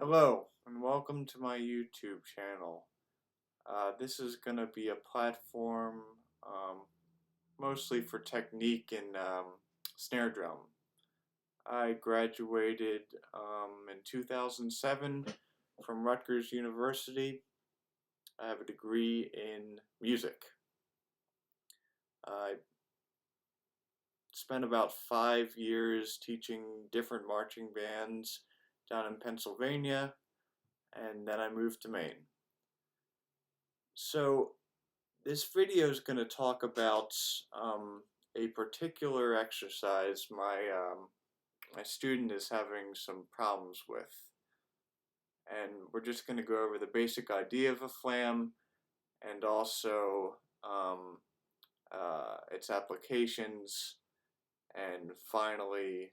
Hello, and welcome to my YouTube channel. This is going to be a platform mostly for technique in snare drum. I graduated in 2007 from Rutgers University. I have a degree in music. I spent about 5 years teaching different marching bands down in Pennsylvania, and then I moved to Maine. So this video is going to talk about a particular exercise my student is having some problems with, and we're just going to go over the basic idea of a flam and also its applications, and finally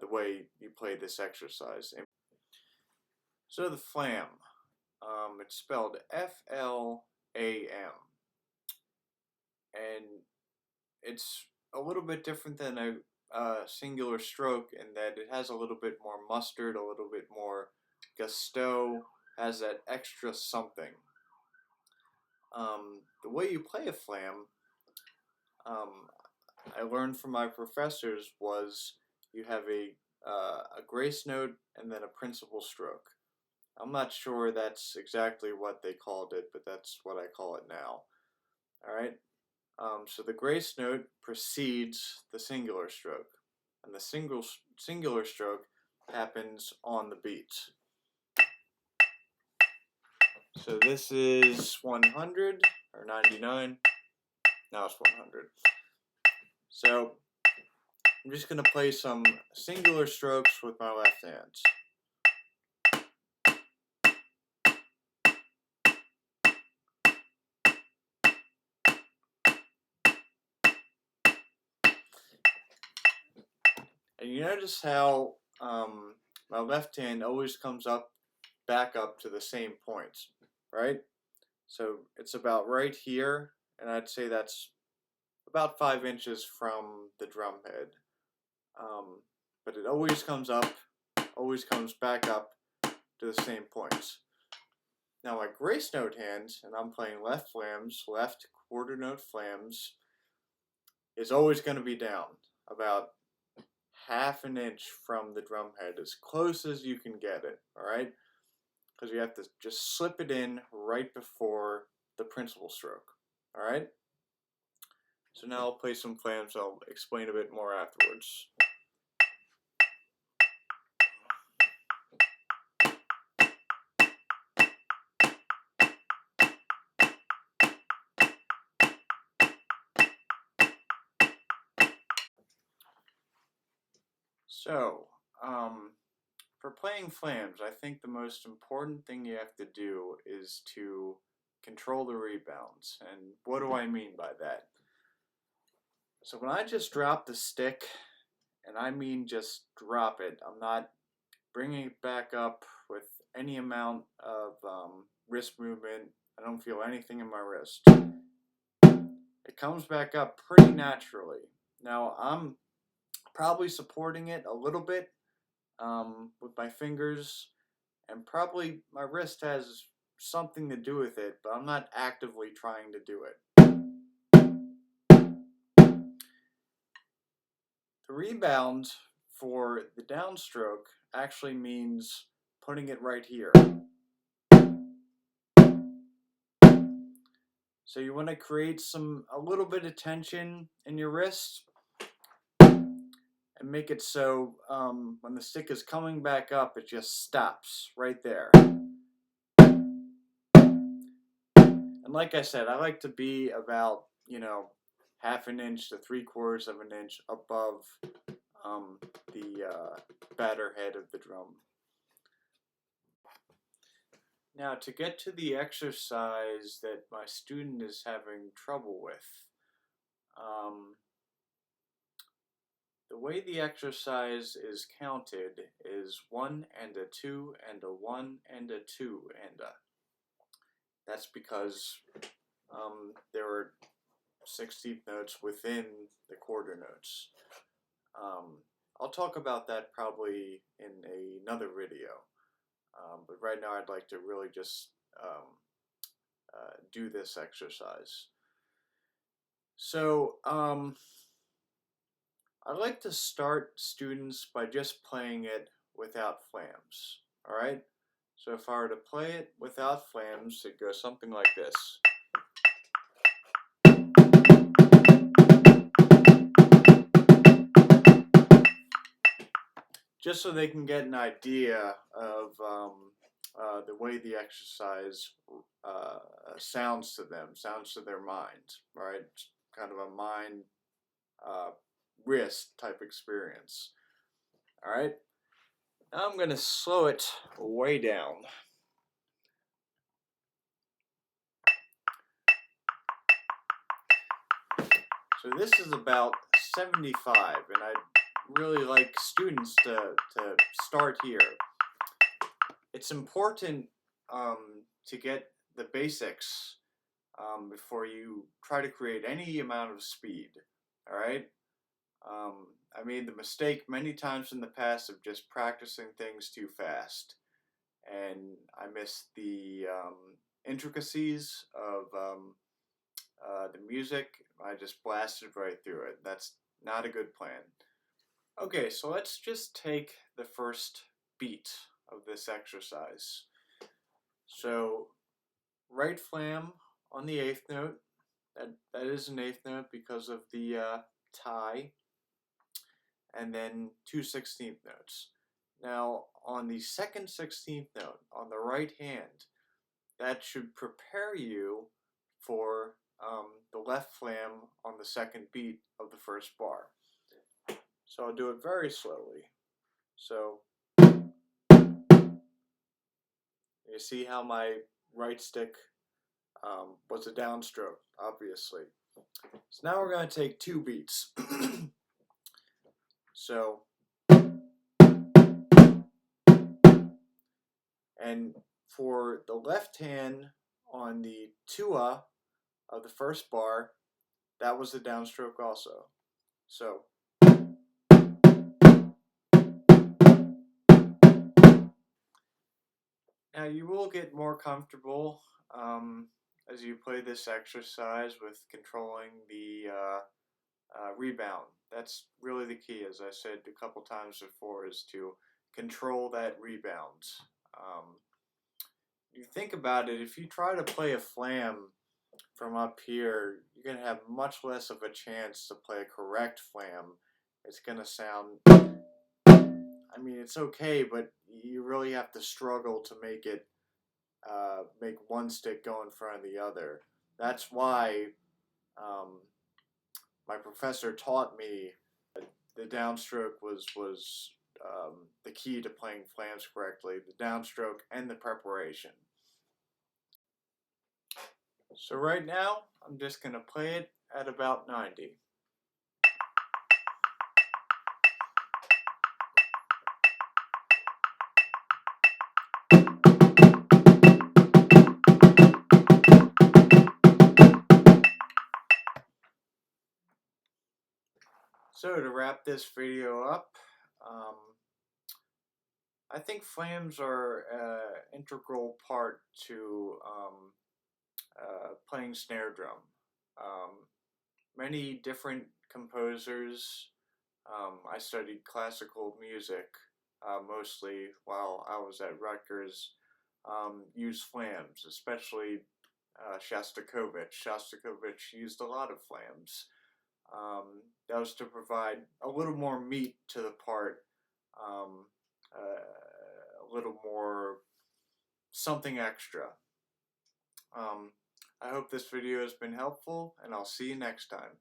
the way you play this exercise. So the flam, it's spelled F-L-A-M, and it's a little bit different than a singular stroke in that it has a little bit more mustard, a little bit more gusto, has that extra something. The way you play a flam, I learned from my professors, was you have a grace note and then a principal stroke. I'm not sure that's exactly what they called it, but that's what I call it now. Alright? So the grace note precedes the singular stroke, and the singular stroke happens on the beat. So this is 100 or 99. Now it's 100. So I'm just going to play some singular strokes with my left hand. And you notice how my left hand always comes back up to the same points, right? So it's about right here, and I'd say that's about 5 inches from the drum head. But it always comes up, always comes back up to the same points. Now my grace note hand, and I'm playing left flams, left quarter note flams, is always going to be down about half an inch from the drum head, as close as you can get it, alright? Because you have to just slip it in right before the principal stroke, alright? So now I'll play some flams. I'll explain a bit more afterwards. So, for playing flams, I think the most important thing you have to do is to control the rebounds. And what do I mean by that? So when I just drop the stick, and I mean just drop it, I'm not bringing it back up with any amount of wrist movement. I don't feel anything in my wrist. It comes back up pretty naturally. Now I'm probably supporting it a little bit with my fingers, and probably my wrist has something to do with it, but I'm not actively trying to do it. The rebound for the downstroke actually means putting it right here. So you want to create a little bit of tension in your wrist and make it so when the stick is coming back up, it just stops right there. And like I said, I like to be about, half an inch to 3/4 of an inch above the batter head of the drum. Now, to get to the exercise that my student is having trouble with, the way the exercise is counted is 1 and a 2 and a 1 and a 2 and a. That's because there are 16th notes within the quarter notes. I'll talk about that probably in another video. But right now I'd like to really just do this exercise. So I like to start students by just playing it without flams. Alright? So if I were to play it without flams, it goes something like this. Just so they can get an idea of the way the exercise sounds to them, sounds to their mind, right? It's kind of a mind wrist type experience. All right. Now I'm going to slow it way down. So this is about 75, and I'd really like students to start here. It's important to get the basics before you try to create any amount of speed. All right. I made the mistake many times in the past of just practicing things too fast, and I missed the intricacies of the music. I just blasted right through it. That's not a good plan. Okay, so let's just take the first beat of this exercise. So right flam on the 8th note. That is an 8th note because of the tie, and then 2 16th notes. Now on the second 16th note on the right hand, that should prepare you for the left flam on the second beat of the first bar. So I'll do it very slowly. So you see how my right stick was a downstroke, obviously. So now we're going to take 2 beats. So, and for the left hand on the tua of the first bar, that was the downstroke also. So, now you will get more comfortable as you play this exercise with controlling the rebound. That's really the key, as I said a couple times before, is to control that rebound. You think about it, if you try to play a flam from up here, you're going to have much less of a chance to play a correct flam. It's going to sound, I mean, it's okay, but you really have to struggle to make it, make one stick go in front of the other. That's why my professor taught me that the downstroke was the key to playing flams correctly, the downstroke and the preparation. So right now, I'm just going to play it at about 90. So to wrap this video up, I think flams are an integral part to playing snare drum. Many different composers, I studied classical music mostly while I was at Rutgers, used flams, especially Shostakovich. Shostakovich used a lot of flams. That was to provide a little more meat to the part, a little more something extra. I hope this video has been helpful, and I'll see you next time.